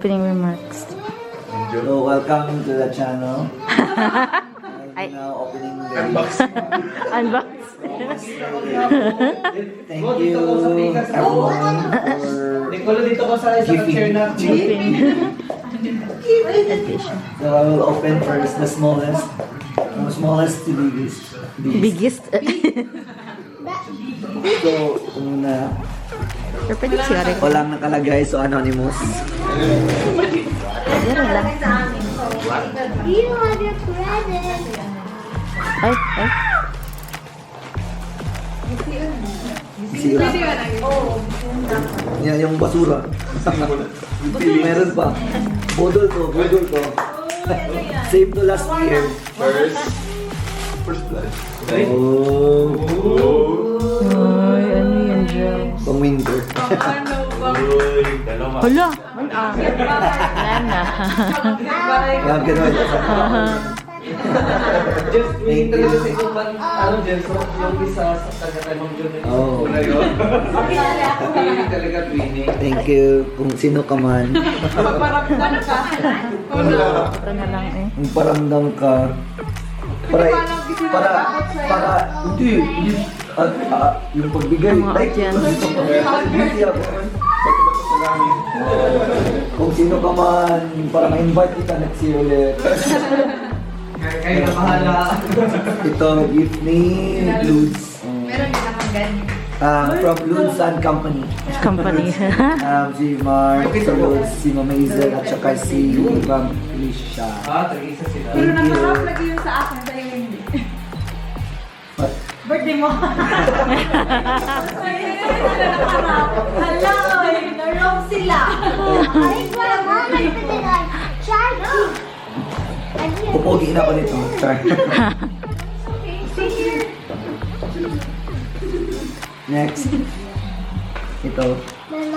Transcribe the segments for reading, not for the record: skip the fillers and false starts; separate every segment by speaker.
Speaker 1: Opening remarks.
Speaker 2: So, welcome to the channel. I'm now opening the unboxing. Thank you everyone for giving me. So I will open first the smallest. From smallest to biggest.
Speaker 1: Biggest.
Speaker 2: So, muna.
Speaker 1: Pero pwede siya rin.
Speaker 2: Walang nakalagay, so anonymous.
Speaker 1: Meron lang.
Speaker 3: You have your present.
Speaker 1: Ay, ay.
Speaker 2: Sira. Yan yung basura. Meron pa. Budol ko. Save to last year.
Speaker 4: First blood.
Speaker 2: Oh.
Speaker 1: Ay, ano yun dyan?
Speaker 2: Pang winter.
Speaker 4: Uy, dalawa.
Speaker 1: Hala! Wala na.
Speaker 2: Yan, ganun. Thank you. Oh. Thank you kung sino ka man.
Speaker 1: Ito na lang eh.
Speaker 2: Kung paramdam ka. Hindi, yung pagbigay.
Speaker 1: Ang mga
Speaker 2: Like,
Speaker 1: audience.
Speaker 2: hindi ako. Kung sino ka man, para ma-invite kita next year ulit.
Speaker 5: Kayo na bahala.
Speaker 2: Ito, gift ni Ludes.
Speaker 3: Meron din akong ganyan.
Speaker 2: From Ludes and Company.
Speaker 1: Company.
Speaker 2: Si Mark, si Ludes, si Mama Izel, at saka si Ma'am Alicia.
Speaker 5: Tag-isa sila.
Speaker 3: Pero
Speaker 2: Thank you.
Speaker 3: nakarap lagi yung sa akin, sa'yo hindi.
Speaker 2: But,
Speaker 3: Birthday mo. Hala, oy, narong sila. Ay, wala mo, nagpitigan. Charlie.
Speaker 2: pupogi na ako nito. Sorry. Next. Ito.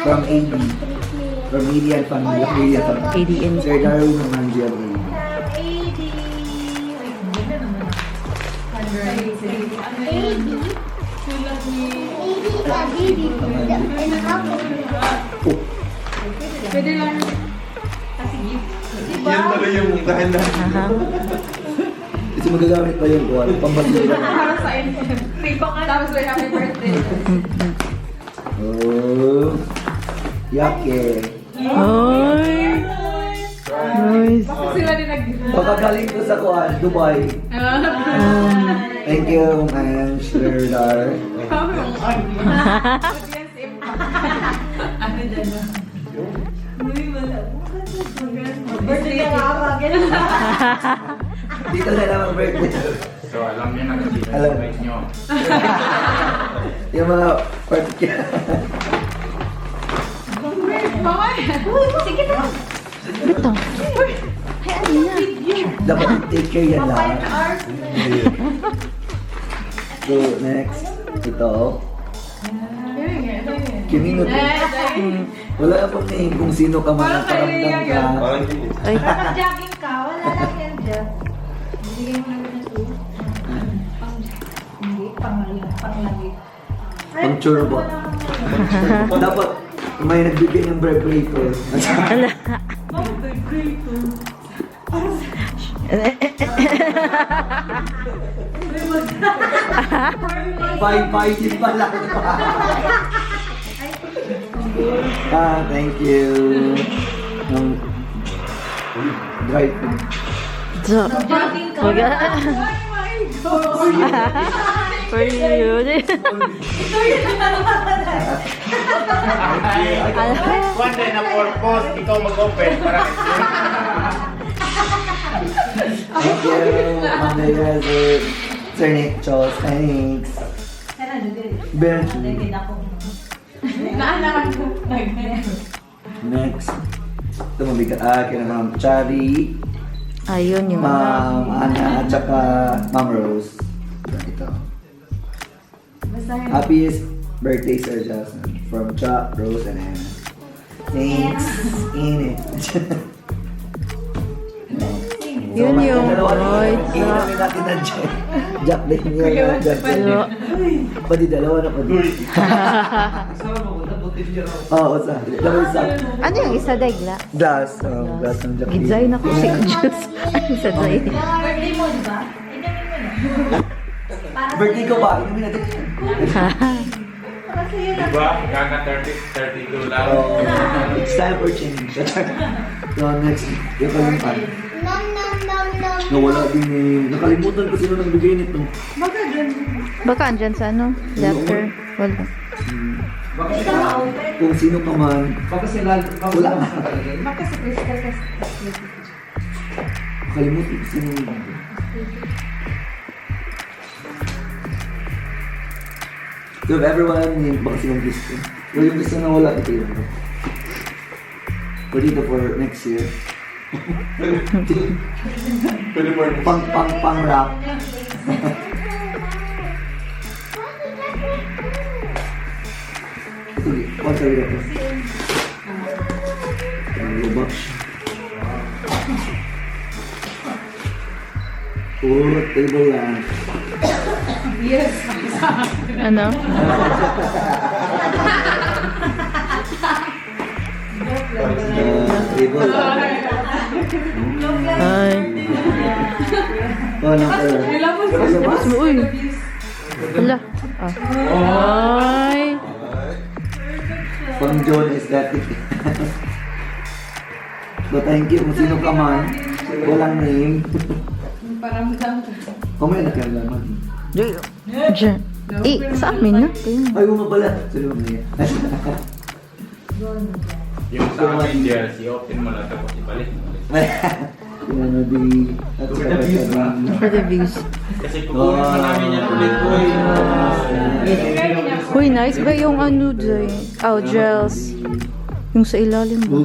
Speaker 2: From AD. From AD and family.
Speaker 1: ADN.
Speaker 2: Sir Darwin ng Angel.
Speaker 3: Pwede lang.
Speaker 4: Yan pala yung dahan-dahan.
Speaker 2: Kasi magagamit pa yung kuwan. Pambasura.
Speaker 3: Para sa inyo. Ribak na. Tapos may happy birthday.
Speaker 2: Oh. Yake.
Speaker 1: Ay! Nice.
Speaker 3: Bakit sila din nag...
Speaker 2: Pagkagaling ko sa kuwan, Dubai. Thank you, Ange, Sir Dar.
Speaker 3: Ano dyan na? Uy, wala. Birthday ka nga ba?
Speaker 2: Dito na lang ang birthday.
Speaker 4: So, alam niyo na kasi
Speaker 2: Alam.
Speaker 4: invite niyo.
Speaker 2: Yung mga particular.
Speaker 3: Sige na.
Speaker 1: Ito. Ay, ano na?
Speaker 2: Dapat take care yan lang.
Speaker 3: 5 hours na.
Speaker 2: So, next. Ito. Kinino to. Wala akong name kung sino ka man. Paramdam ka.
Speaker 4: Parang hindi.
Speaker 1: Ay,
Speaker 3: Pag-jogging ka, wala lang yan dyan. Bigay mo lang na ito. Hindi, panglagi.
Speaker 2: Pang churbo. Dapat may nagbigay ng vibrator. Bye-bye din pala. Thank you. Dry food.
Speaker 1: so.
Speaker 3: Jogging ka.
Speaker 1: Wag- For you.
Speaker 4: One day na purpose, ikaw mag-open para
Speaker 2: Thank you. Monday Desert. Sir Nick Charles, thanks. Bench.
Speaker 3: Naanaman ko.
Speaker 2: Next. Ito mabigat. Kaya Ma'am Chavi,
Speaker 1: Ayun yung
Speaker 2: Ma'am Ana, at saka Ma'am Rose. Ito. Happiest birthday, Sir Justin. From Cha, Rose, and Anna. Thanks. In it.
Speaker 1: Yun yung
Speaker 2: Boy.
Speaker 1: boy.
Speaker 2: Inamin natin na Jack. Jack din yun. Jack din.
Speaker 1: Hello.
Speaker 2: Pati dalawa na pati.
Speaker 5: Saan mo? Buti
Speaker 2: Oo, sa. Dalawa isa.
Speaker 1: Ano yung isa dagla?
Speaker 2: Glass. Glass ng Jackie.
Speaker 1: Gidzay na ko si Jules. Ano isa day?
Speaker 3: Birthday mo, di ba? Inumin mo na.
Speaker 2: Birthday ko ba? Inumin natin.
Speaker 3: Para sa'yo na.
Speaker 4: Diba? Kaka 32 lang.
Speaker 2: Oh, it's time for change. So next, yung kalimutan.
Speaker 3: Nom, nom, nom, nom.
Speaker 2: Nawala din eh. Nakalimutan ko sino nagbigay nito.
Speaker 3: Baka dyan.
Speaker 1: Baka andyan sa ano? Letter. Wala.
Speaker 3: Ito ma-open.
Speaker 2: Kung sino ka man,
Speaker 5: Baka sila,
Speaker 2: wala.
Speaker 3: Baka sa crystal kasi.
Speaker 2: Nakalimutan ko sino nagbigay. So if everyone, baka silang gusto. Pero yung gusto na wala, ito yun. Pwede ito for next year.
Speaker 4: Pwede mo
Speaker 2: Pang rap. Sige, one side ito. Robux. Oh, table lamp.
Speaker 3: Yes.
Speaker 1: Ano?
Speaker 2: Table lamp.
Speaker 1: Ay.
Speaker 2: Oh, napala.
Speaker 1: Labas mo, uy. Hala. Ah. Ay.
Speaker 2: Pang John aesthetic. But thank you kung sino ka man. Walang name.
Speaker 3: Parang lang.
Speaker 2: Kamay na kayo naman.
Speaker 1: Diyan. Eh, sa amin na. Kayo.
Speaker 2: Ay, bumabala. Sorry, mamaya.
Speaker 4: yung sa amin dyan, si-open mo lang tapos ibalik mo.
Speaker 2: Ano di...
Speaker 1: For the views.
Speaker 4: Kasi kukunin mo namin yan ulit po
Speaker 1: Uy, nice ba yung ano dyan? Oh, gels. Yung sa ilalim ba?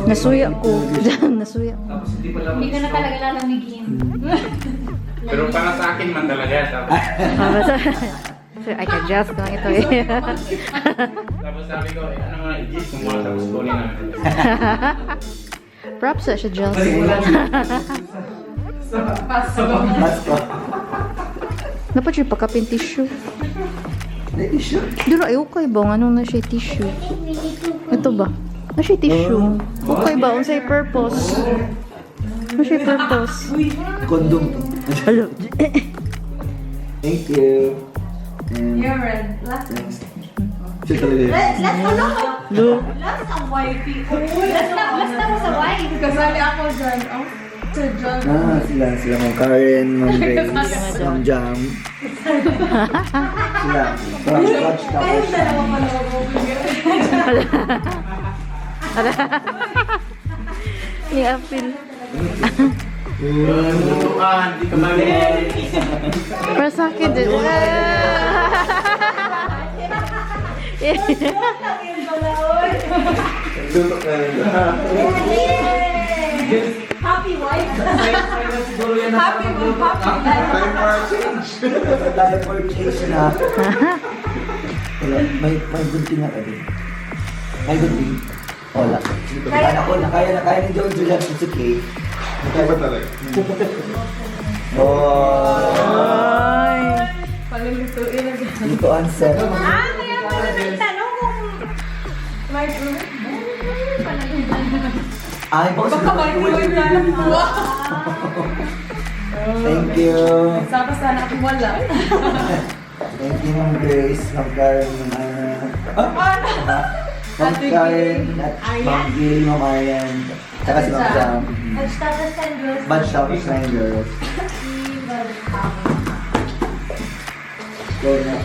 Speaker 1: Nasuya ko. Diyan, nasuya ko.
Speaker 5: Tapos hindi pala
Speaker 3: Hindi ka na talaga lalamigin.
Speaker 4: Pero para sa akin man talaga. Tapos,
Speaker 1: Ah, basta. Sir, I can just lang ito eh.
Speaker 4: tapos sabi ko, ano nga, i-gis mo muna tapos kunin namin.
Speaker 1: Props sa siya gels.
Speaker 2: Pasko.
Speaker 1: Dapat siya pagkapin tissue.
Speaker 2: Na-issue.
Speaker 1: Duro, ay okay ba? Anong na siya tissue? Ito ba? Na siya tissue. Okay ba? Unsay purpose? Ano siya purpose?
Speaker 2: Condom.
Speaker 1: Hello.
Speaker 2: Thank you. And
Speaker 3: You're red. Last
Speaker 2: next. Siya talaga yun.
Speaker 3: Last ano?
Speaker 1: Do.
Speaker 3: Last ang wifey. Last mo sa wife. Kasali ako dyan. Oh, sa John.
Speaker 2: Sila Ma'am Karen, Ma'am Grace, Ma'am Jam. Sila. From Scotch
Speaker 3: Kayong
Speaker 2: Towers.
Speaker 3: dalawa pala mag-open.
Speaker 1: Ni Apil.
Speaker 4: Tutukan, di ka mali.
Speaker 1: Para sa akin din.
Speaker 3: Happy wife.
Speaker 5: siguro yan
Speaker 3: Happy move. Happy life.
Speaker 2: Tayo for change na. Wala, may gunting na kami. May gunting. Wala. Kaya ni John Julian, it's okay.
Speaker 4: Kaya ba talaga?
Speaker 2: Oh.
Speaker 1: Ay.
Speaker 3: Palilutuin na dyan.
Speaker 2: Dito answer.
Speaker 3: Kaya pala nagtanong kung microwave.
Speaker 2: Ay, boss.
Speaker 3: Baka microwave na lang po.
Speaker 2: Thank you.
Speaker 3: Sapa sana kung wala.
Speaker 2: Thank you, Ma'am Grace, Ma'am Karen, Ma'am Ana. Ma'am Karen, at Ma'am Gil, Ma'am Ayan. Tsaka si Ma'am Jam.
Speaker 3: Vegetables and girls.
Speaker 2: Bunch of fine girls. Go na.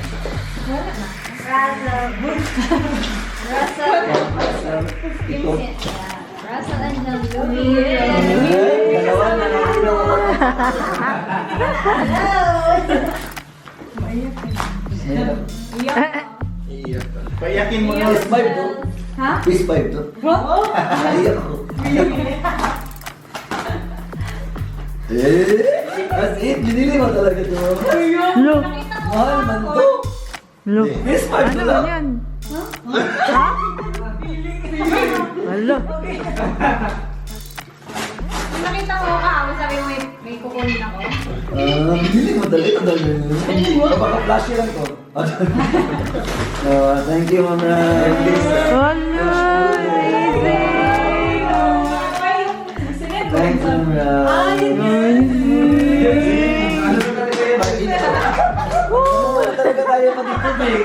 Speaker 3: Russell.
Speaker 2: Ito.
Speaker 3: Russell and
Speaker 2: Dalawa na lang ito.
Speaker 4: Payakin mo na.
Speaker 2: Quiz 5 to.
Speaker 3: Ha?
Speaker 2: Quiz 5 to. Iyak ako. As in, binili mo talaga ito.
Speaker 1: Lo.
Speaker 2: Mahal man to.
Speaker 1: Lo.
Speaker 2: Quiz 5 to
Speaker 1: Ano
Speaker 2: lang.
Speaker 1: ba yan? Ha? Alo.
Speaker 3: Kung nakita ko ka, sabi mo may kukunin ako.
Speaker 2: Binili mo talaga ito. Kapag-flash lang to. Thank you, Ma'am Ram.
Speaker 1: Hello, amazing!
Speaker 2: Thank you, Ma'am Ram. Talaga tayo magtutubig.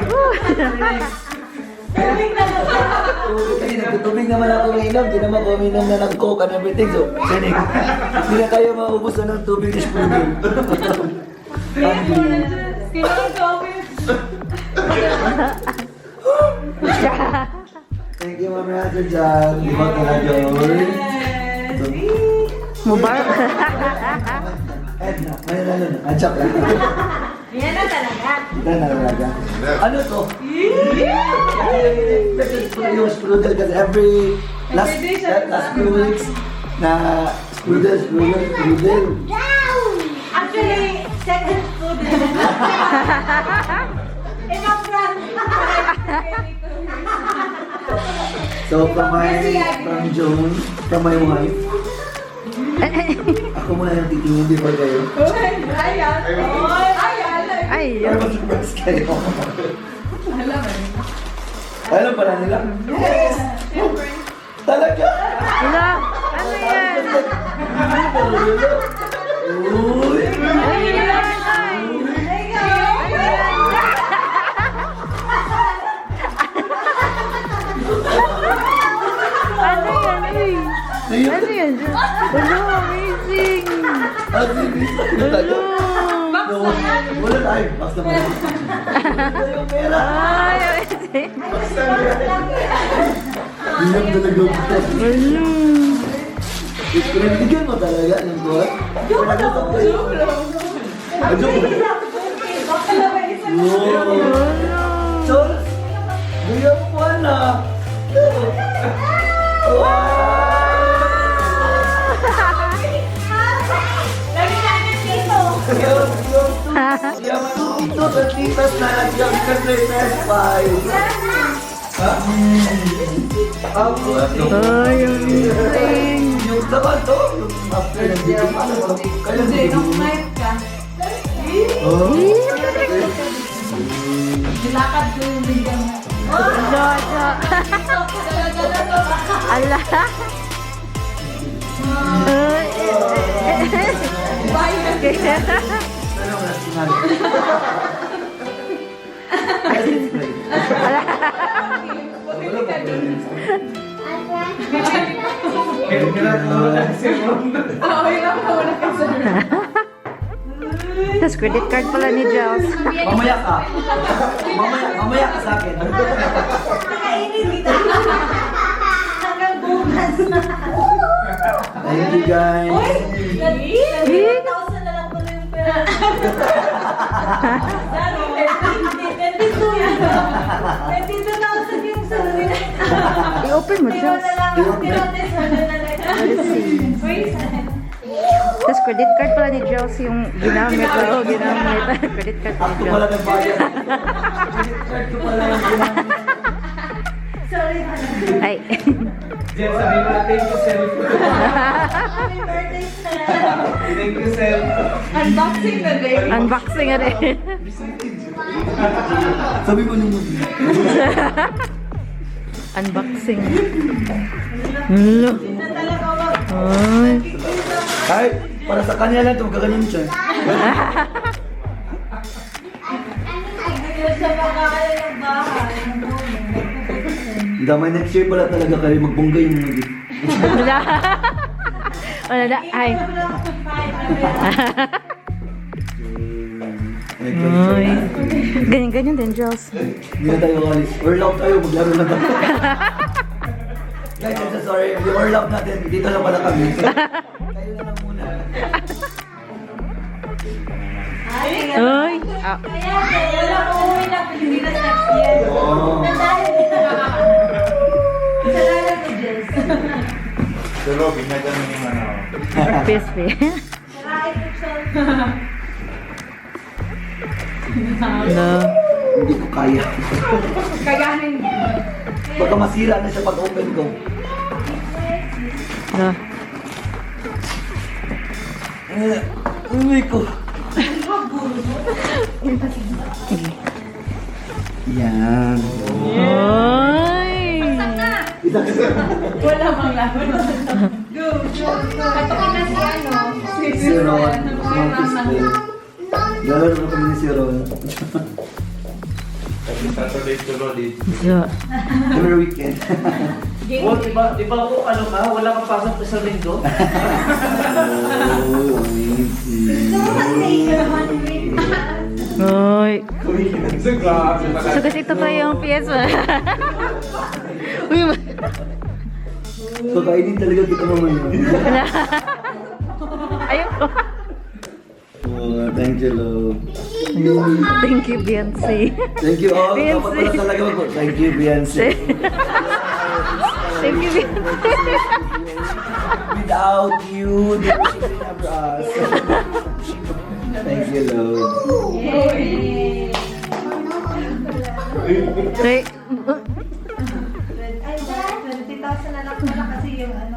Speaker 2: Nagtutubig naman ako uminom. Di naman ako uminom na ng coke and everything. So, sinig. Hindi na tayo maubos na ng tubig ni Sprudel. Thank you, Ma'am Ram. Diyan. Di ba ka na dyan?
Speaker 1: Mubarak.
Speaker 2: Edna, may nalo na. Achak lang.
Speaker 3: Yan na talaga.
Speaker 2: Ito na talaga. Ano to? Yung Sprudel kasi every last 2 weeks na Sprudel.
Speaker 3: Actually, second food. Ibang brand.
Speaker 2: So from Joan, from my wife, ako muna yung titingin before kayo.
Speaker 3: Ayan.
Speaker 1: Ay,
Speaker 2: Para mag-surprise kayo. Alam pala nila? Yes! Talaga?
Speaker 1: wala. Ano yan?
Speaker 2: Uy!
Speaker 1: Ano yan? Uy. Ano yan? Hello, amazing! Hello!
Speaker 2: Wala tayo. Basta mo lang. Wala yung pera.
Speaker 1: Ay, amazing!
Speaker 2: Hindi yung talaga.
Speaker 1: Hello!
Speaker 2: Pinabigyan mo talaga ng buwan? Joke lang. Joke lang. Chol, bigyan mo buwan na. Yaman dito sa titas na nagyang kasi PS5. Ako.
Speaker 1: Ay, amazing!
Speaker 2: Yung dapat to, yung after ng video, paano mo? Kaya video mo? Oh.
Speaker 3: Nilakad ko yung bigyan mo.
Speaker 1: Jojo! Ala!
Speaker 2: Ano nga, sinali? Kasi explain.
Speaker 1: Tapos credit card pala ni Giles.
Speaker 2: Mamaya ka. Mamaya ka sa akin.
Speaker 3: Nakainit kita. Hanggang bukas na.
Speaker 2: Thank you guys.
Speaker 3: Uy! 1,000 na lang pala yung pera. Dami, 22 yan. 22,000 yung sarili.
Speaker 1: I-open mo, Giles. Let's see. Tapos credit card pala ni Giles yung ginamit. Oo, ginamit. Credit card ni
Speaker 2: Ako pala
Speaker 1: Giles.
Speaker 2: nagbayad. Credit ko pala yung ginamit.
Speaker 3: Sorry.
Speaker 1: Ay.
Speaker 5: Jen, sabihin mo na thank you, Sel.
Speaker 3: Happy birthday, sir.
Speaker 5: Thank you, Sel.
Speaker 3: Unboxing na day.
Speaker 1: Unboxing nga rin.
Speaker 2: Sabi mo nung movie.
Speaker 1: Unboxing. Hello. Ay.
Speaker 2: Kahit para sa kanya lang ito, magkaganon siya.
Speaker 3: Hindi siya makakaya ng bahay.
Speaker 2: Damay next year pala talaga kayo magbongga yung movie.
Speaker 1: Wala. Wala na. Ay. Ay. Ganyan-ganyan din, Giles.
Speaker 2: Hindi na tayo kalis. Orlap tayo, maglaro lang tayo. Guys, I'm so sorry. Yung orlap natin, dito lang pala kami. Kayo na lang muna.
Speaker 1: Ay. Ah.
Speaker 3: Kaya lang uuwi na Pilipinas next year.
Speaker 2: Oh.
Speaker 3: Kasalanan ko, Jess.
Speaker 4: Pero, binagyan mo yung ano.
Speaker 1: Crispy.
Speaker 3: Sarain ko siya.
Speaker 1: Hello.
Speaker 2: Hindi ko kaya.
Speaker 3: Kayanin.
Speaker 2: Baka masira na siya pag-open ko.
Speaker 1: Hello.
Speaker 2: Uy ko. Yan.
Speaker 1: Ay!
Speaker 3: Wala bang laban. Go, go, go. Katakin na si ano.
Speaker 2: Si Ron. Montis Play. Lalaro na kami ni si Ron.
Speaker 4: Saturday to Lodi.
Speaker 1: Yeah.
Speaker 2: Every weekend.
Speaker 5: Oh, di ba ako, ano ka, wala kang pasok sa linggo?
Speaker 2: Oh, amazing.
Speaker 1: Ay.
Speaker 4: Sa
Speaker 1: So kasi ito pa yung PS mo. Uy,
Speaker 2: So, kainin talaga kita mamaya.
Speaker 1: ayoko.
Speaker 2: Oh, thank you, love.
Speaker 1: Thank you, Beyonce.
Speaker 2: Thank you all.
Speaker 1: Beyonce.
Speaker 2: Dapat pala talaga mag thank you, Beyonce.
Speaker 1: Thank you, Beyonce.
Speaker 2: Without you, the music will never us. Thank you, love.
Speaker 1: Ay,
Speaker 3: Ay, 20,000 na lang pala kasi yung ano.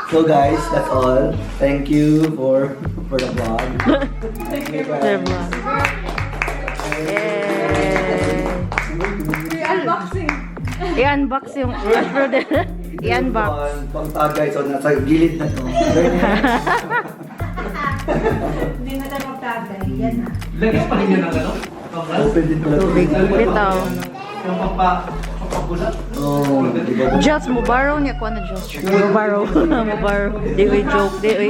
Speaker 2: So guys, that's all. Thank you for the vlog.
Speaker 1: diba? Yay!
Speaker 3: Unboxing.
Speaker 1: I-unbox yung i-unbox.
Speaker 2: Pang tagay, so nasa gilid na to.
Speaker 3: Hindi na tayo magtagay. Yan na.
Speaker 5: Lagyan pa rin yun ng ano?
Speaker 2: Open din pala.
Speaker 1: Tubig. Bitaw.
Speaker 5: Yung papabulat.
Speaker 2: Oh, diba?
Speaker 1: Just mubaro niya ko na just. Mubaro. Mubaro. Di we joke. Di we.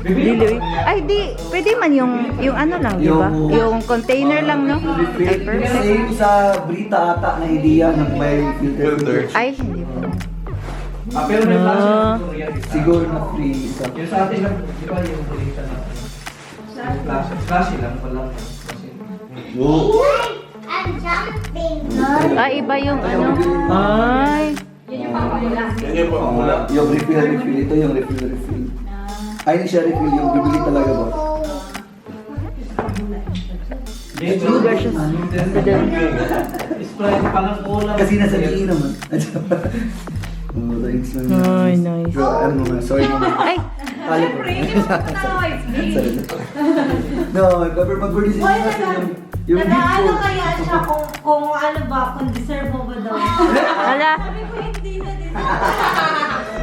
Speaker 1: Dili. Ay, di. Pwede man yung ano lang, di ba? Yung container lang, no? Ay, perfect.
Speaker 2: Same sa Brita ata na idea ng may filter.
Speaker 1: Ay, hindi po.
Speaker 5: Pero may klase
Speaker 1: No.
Speaker 5: ng siguro yan.
Speaker 2: Siguro na free isa.
Speaker 5: Yung sa atin lang, di ba yung bulita na yung klase lang, walang kasi.
Speaker 2: Oh.
Speaker 6: I'm jumping.
Speaker 1: Ah, iba yung ano. Ay.
Speaker 3: Yan yung papakula.
Speaker 4: Yan yung pamula.
Speaker 2: Yung refill. Ito yung refill. Ay, hindi siya refill. Yung bibili talaga ba?
Speaker 5: Medyo
Speaker 1: versus-
Speaker 5: Sprite parang ulam.
Speaker 2: Kasi nasa GE naman. Oh, thanks man.
Speaker 1: Ay, nice.
Speaker 2: So, ano naman, sorry naman.
Speaker 1: Ay.
Speaker 2: Kali ko.
Speaker 3: Siyempre, yun yung noise.
Speaker 2: Sorry. No, cover mag-birthday
Speaker 3: Why
Speaker 2: kasi yung gift
Speaker 3: Nag-ano
Speaker 2: ko.
Speaker 3: kaya siya kung ano ba, kung deserve mo ba daw?
Speaker 1: Ala.
Speaker 3: Sabi ko, hindi na din.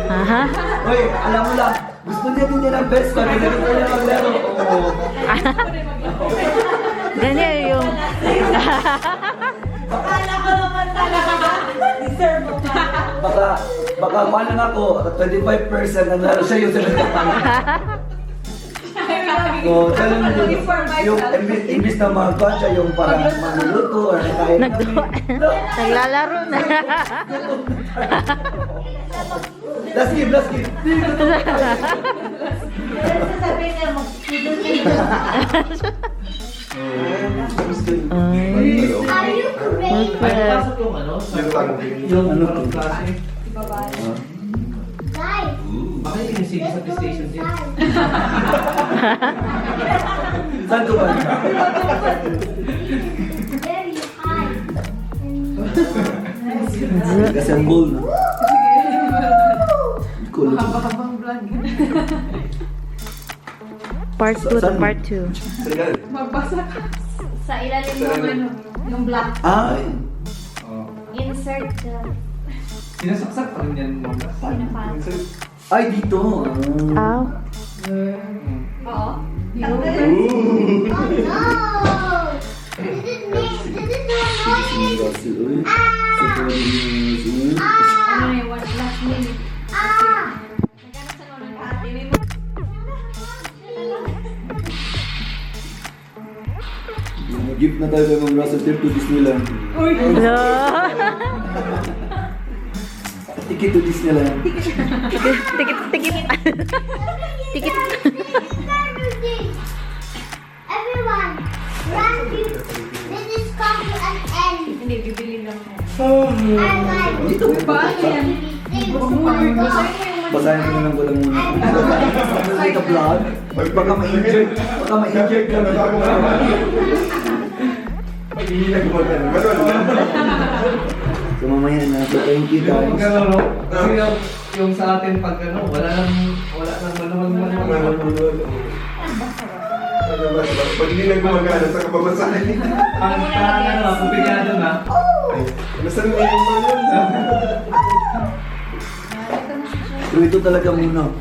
Speaker 1: Aha.
Speaker 2: Uy, alam mo lang, gusto niya din niya ng best friend. Hindi na niya maglaro. Oo.
Speaker 1: Ganyan yung...
Speaker 3: Akala ko naman talaga ba, deserve mo ba?
Speaker 2: Baka kuha lang ako, 25% ang laro siya yung sabi ka So, tell mo yung imbis na magkuhan siya yung parang magluluto or kahit
Speaker 1: Naglalaro na.
Speaker 2: Last game.
Speaker 3: Pero sasabihin niya, mag-student
Speaker 1: Ay.
Speaker 6: Are you great?
Speaker 5: Ay, pasok yung ano? Yung parang klase.
Speaker 6: Guys,
Speaker 5: Baka yung inisip sa PlayStation din.
Speaker 2: Saan ko ba?
Speaker 6: very high.
Speaker 2: Kasi ang ball na. Cool.
Speaker 1: Part 2 to part 2.
Speaker 3: Magbasa ka. Sa ilalim ng ano, yung black.
Speaker 2: Ay,
Speaker 6: Insert the
Speaker 5: Sinasaksak pa rin yan mga.
Speaker 6: cinephile.
Speaker 2: ay dito.
Speaker 1: Ow.
Speaker 3: Oo.
Speaker 6: Oh no! Did it do a noise?
Speaker 3: Ano yung last minute?
Speaker 6: Ah!
Speaker 3: Nagkano sa mga nag-ate, may mga...
Speaker 2: Gift na tayo kay Ma'am Russell trip to Disneyland.
Speaker 1: Hello.
Speaker 2: Ticket to Disneyland.
Speaker 1: Tikit. Tikit.
Speaker 6: Everyone, run to this is coffee and end.
Speaker 3: Hindi, bibili lang mo.
Speaker 6: I like
Speaker 2: Dito.
Speaker 3: Paano yan?
Speaker 2: Basahin ko na lang wala muna. Like a vlog. Baka ma-injured. Baka ma-injured ka na. So mamaya na. So thank you guys.
Speaker 5: Yung ano, no? Kasi yung sa atin pag ano, wala nang manual.
Speaker 7: Pag hindi na gumagana sa kababasahin.
Speaker 5: Ang ano, komplikado na.
Speaker 7: Nasaan na yung mga
Speaker 2: So ito talaga muna.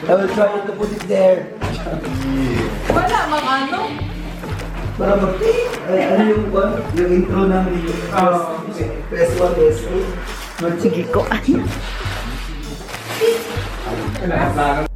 Speaker 2: I will try to put it there.
Speaker 3: Wala, mang ano.
Speaker 2: Para ano yung intro namin. Press 1, press 2.
Speaker 1: Sige ko.
Speaker 5: Kailangan